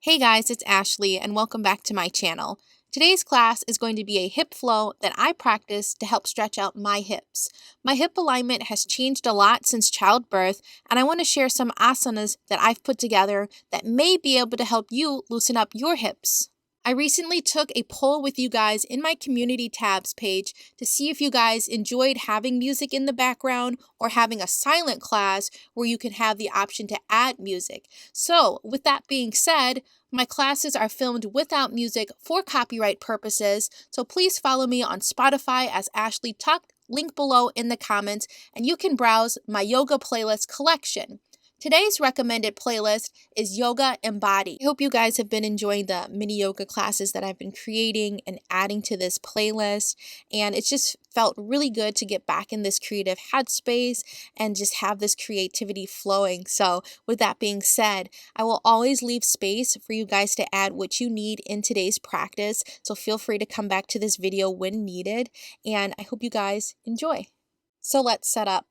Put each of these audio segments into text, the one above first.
Hey guys, it's Ashley and welcome back to my channel. Today's class is going to be a hip flow that I practice to help stretch out my hips. My hip alignment has changed a lot since childbirth, and I want to share some asanas that I've put together that may be able to help you loosen up your hips. I recently took a poll with you guys in my community tabs page to see if you guys enjoyed having music in the background or having a silent class where you can have the option to add music. So, with that being said, my classes are filmed without music for copyright purposes, so please follow me on Spotify as Ashley Tuck, link below in the comments, and you can browse my yoga playlist collection. Today's recommended playlist is Yoga Embodied. I hope you guys have been enjoying the mini yoga classes that I've been creating and adding to this playlist, and it's just felt really good to get back in this creative headspace and just have this creativity flowing. So with that being said, I will always leave space for you guys to add what you need in today's practice, so feel free to come back to this video when needed, and I hope you guys enjoy. So let's set up.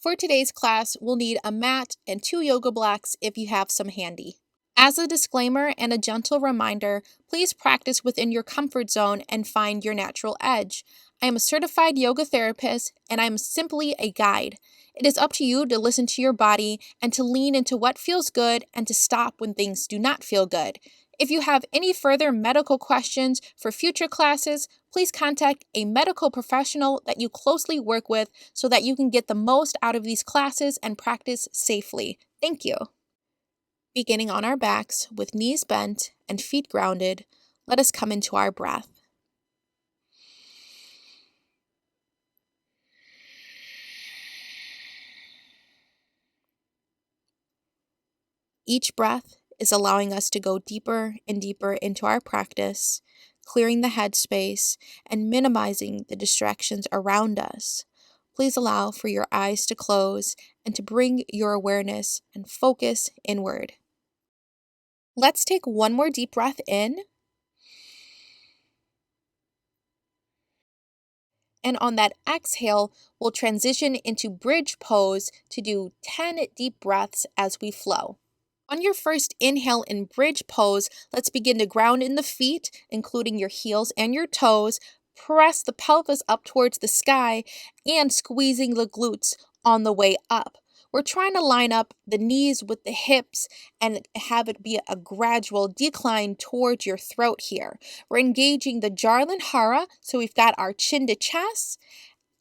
For today's class, we'll need a mat and 2 yoga blocks if you have some handy. As a disclaimer and a gentle reminder, please practice within your comfort zone and find your natural edge. I am a certified yoga therapist and I am simply a guide. It is up to you to listen to your body and to lean into what feels good and to stop when things do not feel good. If you have any further medical questions for future classes, please contact a medical professional that you closely work with so that you can get the most out of these classes and practice safely. Thank you. Beginning on our backs with knees bent and feet grounded, let us come into our breath. Each breath is allowing us to go deeper and deeper into our practice, clearing the headspace and minimizing the distractions around us. Please allow for your eyes to close and to bring your awareness and focus inward. Let's take one more deep breath in. And on that exhale, we'll transition into bridge pose to do 10 deep breaths as we flow. On your first inhale in bridge pose, let's begin to ground in the feet, including your heels and your toes. Press the pelvis up towards the sky and squeezing the glutes on the way up. We're trying to line up the knees with the hips and have it be a gradual decline towards your throat here. We're engaging the Jarlanhara, so we've got our chin to chest.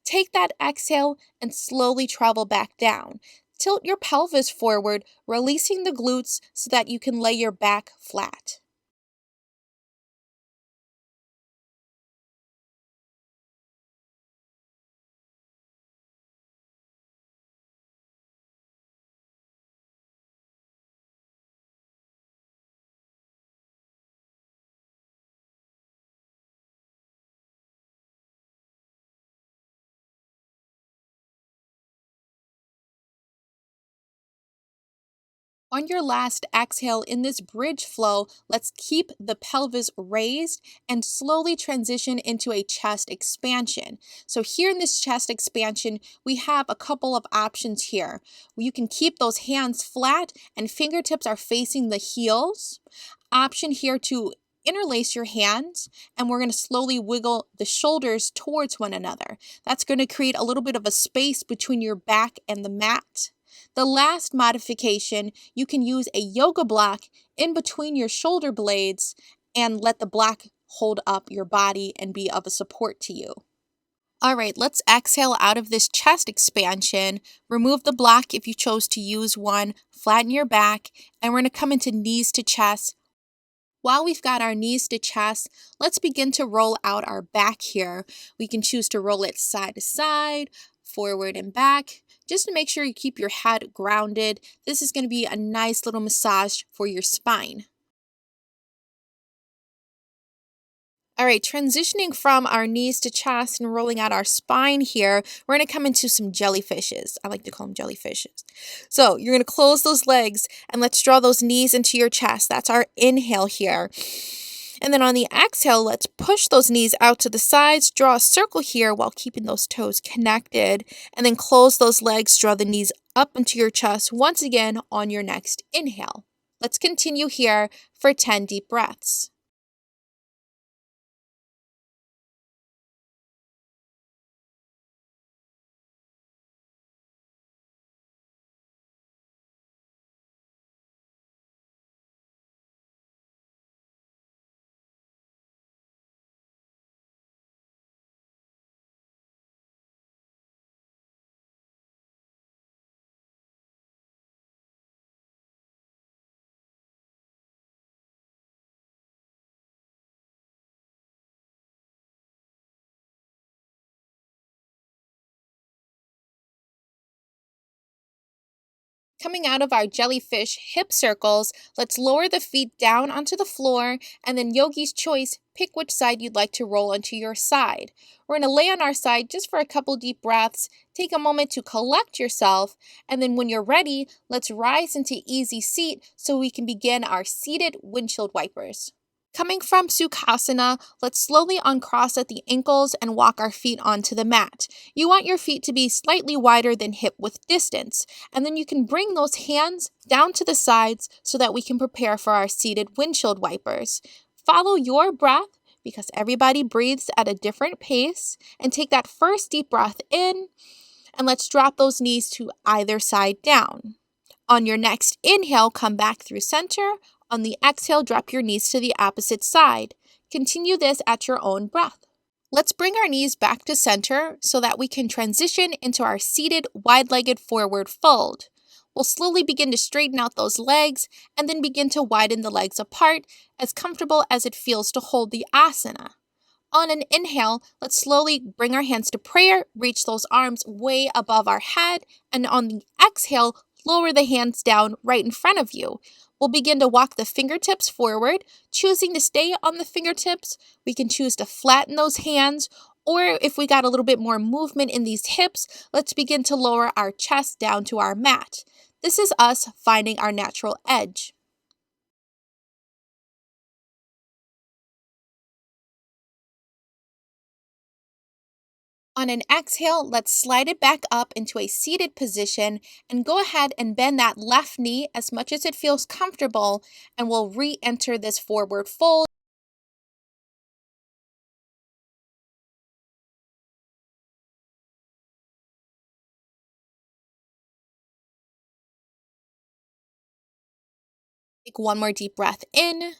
Take that exhale and slowly travel back down. Tilt your pelvis forward, releasing the glutes so that you can lay your back flat. On your last exhale in this bridge flow, let's keep the pelvis raised and slowly transition into a chest expansion. So here in this chest expansion, we have a couple of options here. You can keep those hands flat and fingertips are facing the heels. Option here to interlace your hands, and we're going to slowly wiggle the shoulders towards one another. That's going to create a little bit of a space between your back and the mat. The last modification, you can use a yoga block in between your shoulder blades and let the block hold up your body and be of a support to you. All right, let's exhale out of this chest expansion. Remove the block if you chose to use one, flatten your back, and we're going to come into knees to chest. While we've got our knees to chest, let's begin to roll out our back here. We can choose to roll it side to side, forward and back, just to make sure you keep your head grounded. This is going to be a nice little massage for your spine. All right, transitioning from our knees to chest and rolling out our spine here, we're going to come into some jellyfishes. I like to call them jellyfishes. So you're going to close those legs and let's draw those knees into your chest. That's our inhale here. And then on the exhale, let's push those knees out to the sides, draw a circle here while keeping those toes connected, and then close those legs, draw the knees up into your chest once again on your next inhale. Let's continue here for 10 deep breaths. Coming out of our jellyfish hip circles, let's lower the feet down onto the floor and then yogi's choice, pick which side you'd like to roll onto your side. We're going to lay on our side just for a couple deep breaths, take a moment to collect yourself, and then when you're ready, let's rise into easy seat so we can begin our seated windshield wipers. Coming from Sukhasana, let's slowly uncross at the ankles and walk our feet onto the mat. You want your feet to be slightly wider than hip width distance, and then you can bring those hands down to the sides so that we can prepare for our seated windshield wipers. Follow your breath because everybody breathes at a different pace, and take that first deep breath in, and let's drop those knees to either side down. On your next inhale, come back through center. On the exhale, drop your knees to the opposite side. Continue this at your own breath. Let's bring our knees back to center so that we can transition into our seated wide-legged forward fold. We'll slowly begin to straighten out those legs and then begin to widen the legs apart as comfortable as it feels to hold the asana. On an inhale, let's slowly bring our hands to prayer, reach those arms way above our head, and on the exhale, lower the hands down right in front of you. We'll begin to walk the fingertips forward, choosing to stay on the fingertips. We can choose to flatten those hands, or if we got a little bit more movement in these hips, let's begin to lower our chest down to our mat. This is us finding our natural edge. On an exhale, let's slide it back up into a seated position and go ahead and bend that left knee as much as it feels comfortable, and we'll re-enter this forward fold. Take one more deep breath in.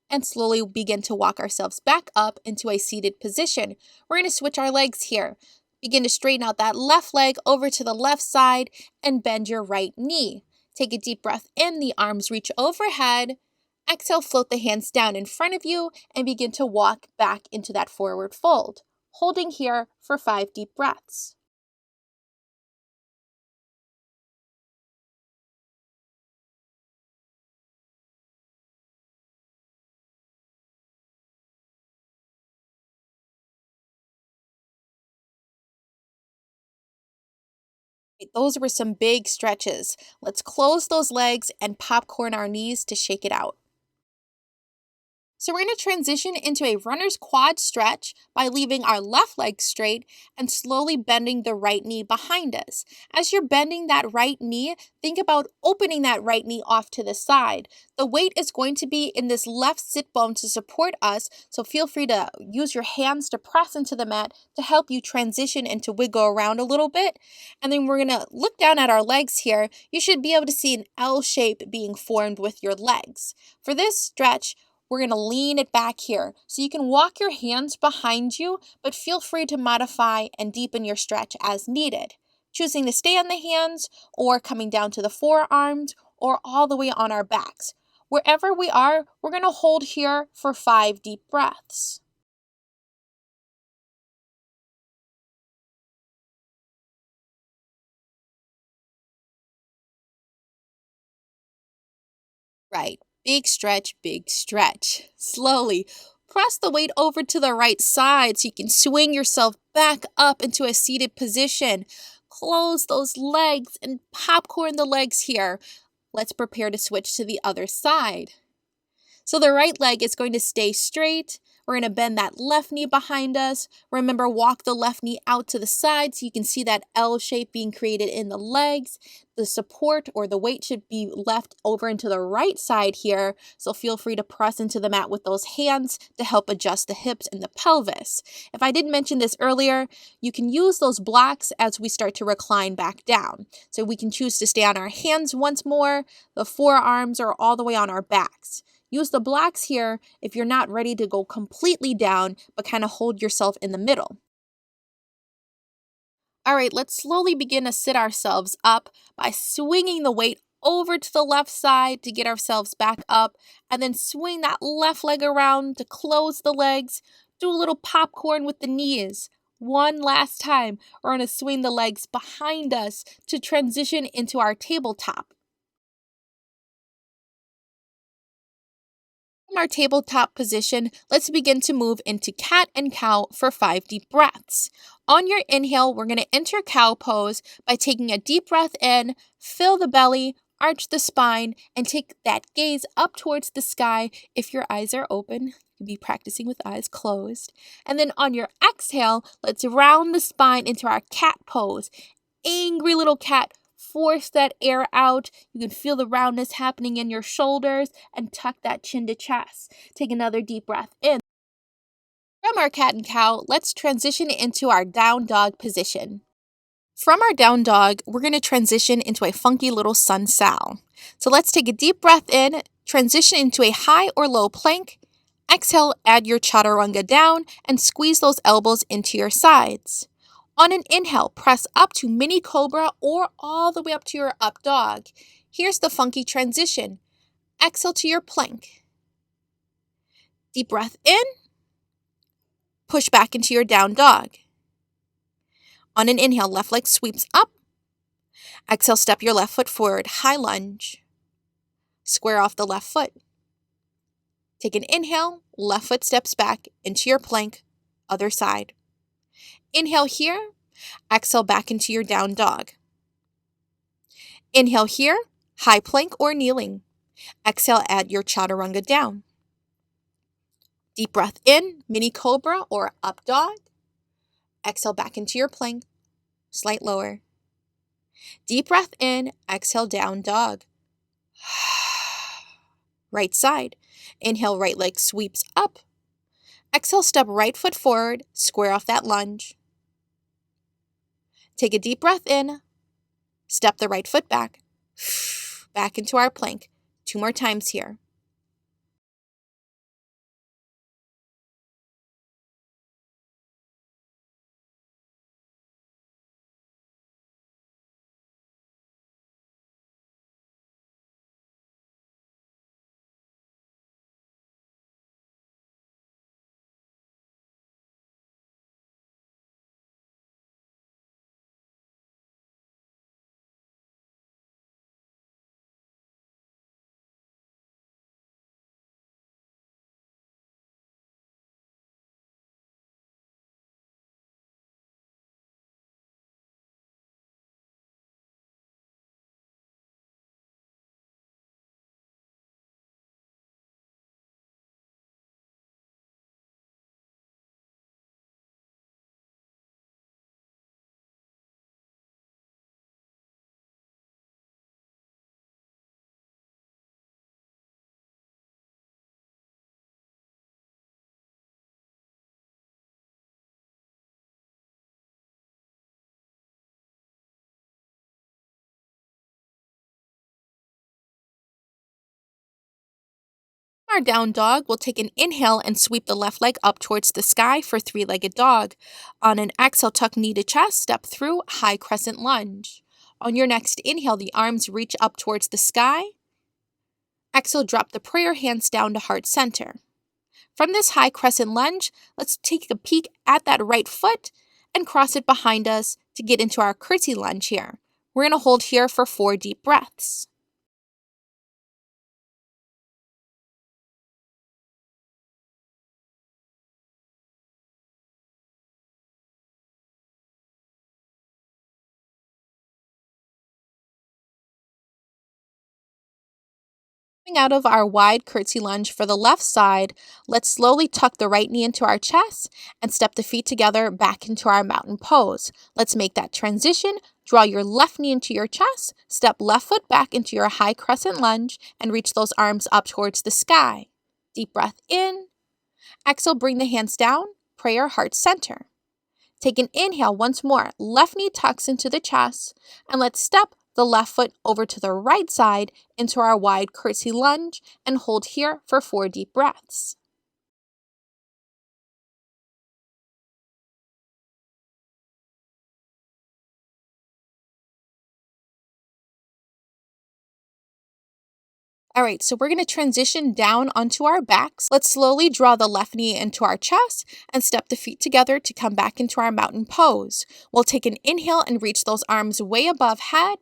And slowly begin to walk ourselves back up into a seated position. We're going to switch our legs here. Begin to straighten out that left leg over to the left side and bend your right knee. Take a deep breath in, the arms reach overhead. Exhale, float the hands down in front of you and begin to walk back into that forward fold. Holding here for 5 deep breaths. Those were some big stretches. Let's close those legs and popcorn our knees to shake it out. So we're going to transition into a runner's quad stretch by leaving our left leg straight and slowly bending the right knee behind us. As you're bending that right knee, think about opening that right knee off to the side. The weight is going to be in this left sit bone to support us, so feel free to use your hands to press into the mat to help you transition and to wiggle around a little bit. And then we're going to look down at our legs here. You should be able to see an L shape being formed with your legs. For this stretch, we're going to lean it back here. So you can walk your hands behind you, but feel free to modify and deepen your stretch as needed. Choosing to stay on the hands or coming down to the forearms or all the way on our backs. Wherever we are, we're going to hold here for 5 deep breaths. Right. Big stretch, big stretch. Slowly press the weight over to the right side so you can swing yourself back up into a seated position. Close those legs and popcorn the legs here. Let's prepare to switch to the other side. So the right leg is going to stay straight. We're going to bend that left knee behind us. Remember, walk the left knee out to the side so you can see that L shape being created in the legs. The support or the weight should be left over into the right side here, so feel free to press into the mat with those hands to help adjust the hips and the pelvis. If I didn't mention this earlier, you can use those blocks as we start to recline back down. So we can choose to stay on our hands once more, the forearms are all the way on our backs. Use the blocks here if you're not ready to go completely down, but kind of hold yourself in the middle. All right, let's slowly begin to sit ourselves up by swinging the weight over to the left side to get ourselves back up, and then swing that left leg around to close the legs. Do a little popcorn with the knees. One last time, we're going to swing the legs behind us to transition into our tabletop. From our tabletop position, let's begin to move into cat and cow for 5 deep breaths. On your inhale, we're going to enter cow pose by taking a deep breath in, fill the belly, arch the spine, and take that gaze up towards the sky. If your eyes are open, you can be practicing with eyes closed. And then on your exhale, let's round the spine into our cat pose. Angry little cat. Force that air out. You can feel the roundness happening in your shoulders and tuck that chin to chest. Take another deep breath in. From our cat and cow, let's transition into our down dog position. From our down dog, we're going to transition into a funky little sun sal. So let's take a deep breath in, transition into a high or low plank. Exhale, add your chaturanga down and squeeze those elbows into your sides. On an inhale, press up to mini cobra or all the way up to your up dog. Here's the funky transition. Exhale to your plank. Deep breath in. Push back into your down dog. On an inhale, left leg sweeps up. Exhale, step your left foot forward, high lunge. Square off the left foot. Take an inhale, left foot steps back into your plank, other side. Inhale here. Exhale back into your down dog. Inhale here, high plank or kneeling. Exhale, add your chaturanga down. Deep breath in, mini cobra or up dog. Exhale back into your plank, slight lower. Deep breath in, exhale down dog. Right side. Inhale, right leg sweeps up. Exhale, step right foot forward, square off that lunge. Take a deep breath in. Step the right foot back. Back into our plank. 2 more times here. Our down dog, we'll take an inhale and sweep the left leg up towards the sky for 3-legged dog. On an exhale, tuck knee to chest, step through, high crescent lunge. On your next inhale, the arms reach up towards the sky. Exhale, drop the prayer hands down to heart center. From this high crescent lunge, let's take a peek at that right foot and cross it behind us to get into our curtsy lunge here. We're going to hold here for 4 deep breaths. Coming out of our wide curtsy lunge for the left side, let's slowly tuck the right knee into our chest and step the feet together back into our mountain pose. Let's make that transition. Draw your left knee into your chest, step left foot back into your high crescent lunge, and reach those arms up towards the sky. Deep breath in. Exhale, bring the hands down, prayer heart center. Take an inhale once more. Left knee tucks into the chest, and let's step the left foot over to the right side into our wide curtsy lunge and hold here for 4 deep breaths. All right, so we're going to transition down onto our backs. Let's slowly draw the left knee into our chest and step the feet together to come back into our mountain pose. We'll take an inhale and reach those arms way above head.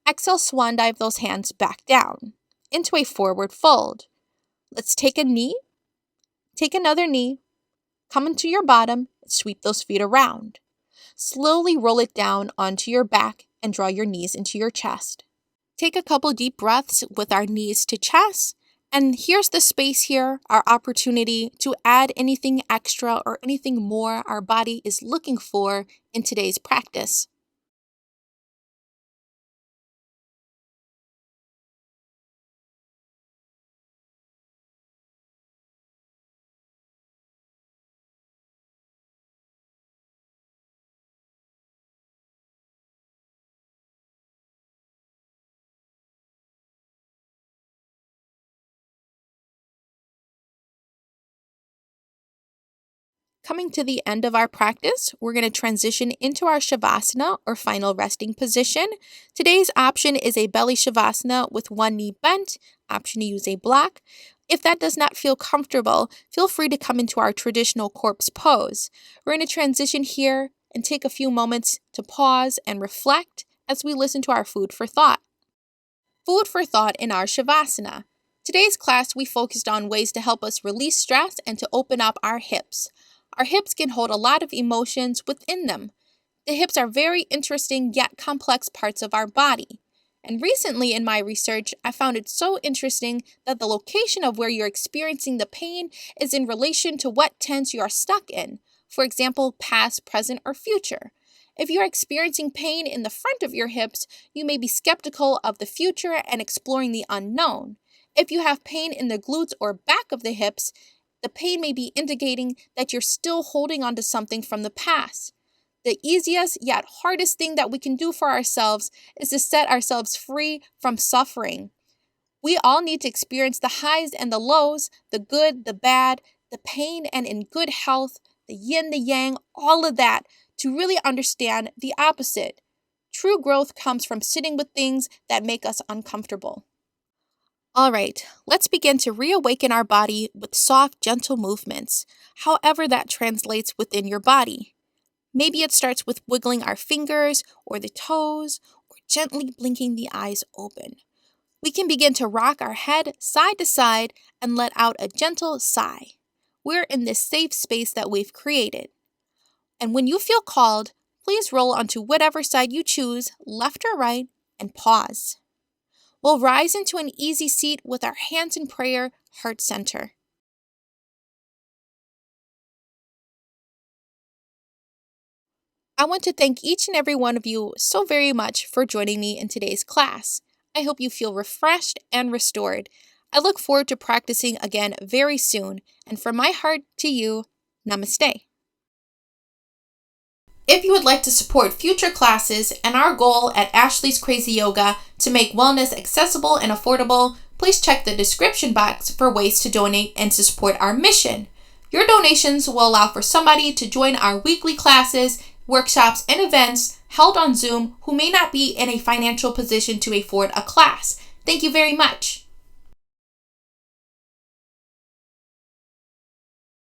Exhale, swan dive those hands back down into a forward fold. Let's take a knee, take another knee, come into your bottom, and sweep those feet around. Slowly roll it down onto your back and draw your knees into your chest. Take a couple deep breaths with our knees to chest. And here's the space here, our opportunity to add anything extra or anything more our body is looking for in today's practice. Coming to the end of our practice, we're going to transition into our Shavasana or final resting position. Today's option is a belly Shavasana with one knee bent, option to use a block. If that does not feel comfortable, feel free to come into our traditional corpse pose. We're going to transition here and take a few moments to pause and reflect as we listen to our food for thought. Food for thought in our Shavasana. Today's class, we focused on ways to help us release stress and to open up our hips. Our hips can hold a lot of emotions within them. The hips are very interesting yet complex parts of our body. And recently in my research, I found it so interesting that the location of where you're experiencing the pain is in relation to what tense you are stuck in. For example, past, present, or future. If you're experiencing pain in the front of your hips, you may be skeptical of the future and exploring the unknown. If you have pain in the glutes or back of the hips, the pain may be indicating that you're still holding on to something from the past. The easiest yet hardest thing that we can do for ourselves is to set ourselves free from suffering. We all need to experience the highs and the lows, the good, the bad, the pain and in good health, the yin, the yang, all of that to really understand the opposite. True growth comes from sitting with things that make us uncomfortable. All right, let's begin to reawaken our body with soft, gentle movements, however that translates within your body. Maybe it starts with wiggling our fingers or the toes or gently blinking the eyes open. We can begin to rock our head side to side and let out a gentle sigh. We're in this safe space that we've created. And when you feel called, please roll onto whatever side you choose, left or right, and pause. We'll rise into an easy seat with our hands in prayer, heart center. I want to thank each and every one of you so very much for joining me in today's class. I hope you feel refreshed and restored. I look forward to practicing again very soon. And from my heart to you, namaste. If you would like to support future classes and our goal at Ashlee's Crazy Yoga to make wellness accessible and affordable, please check the description box for ways to donate and to support our mission. Your donations will allow for somebody to join our weekly classes, workshops, and events held on Zoom who may not be in a financial position to afford a class. Thank you very much.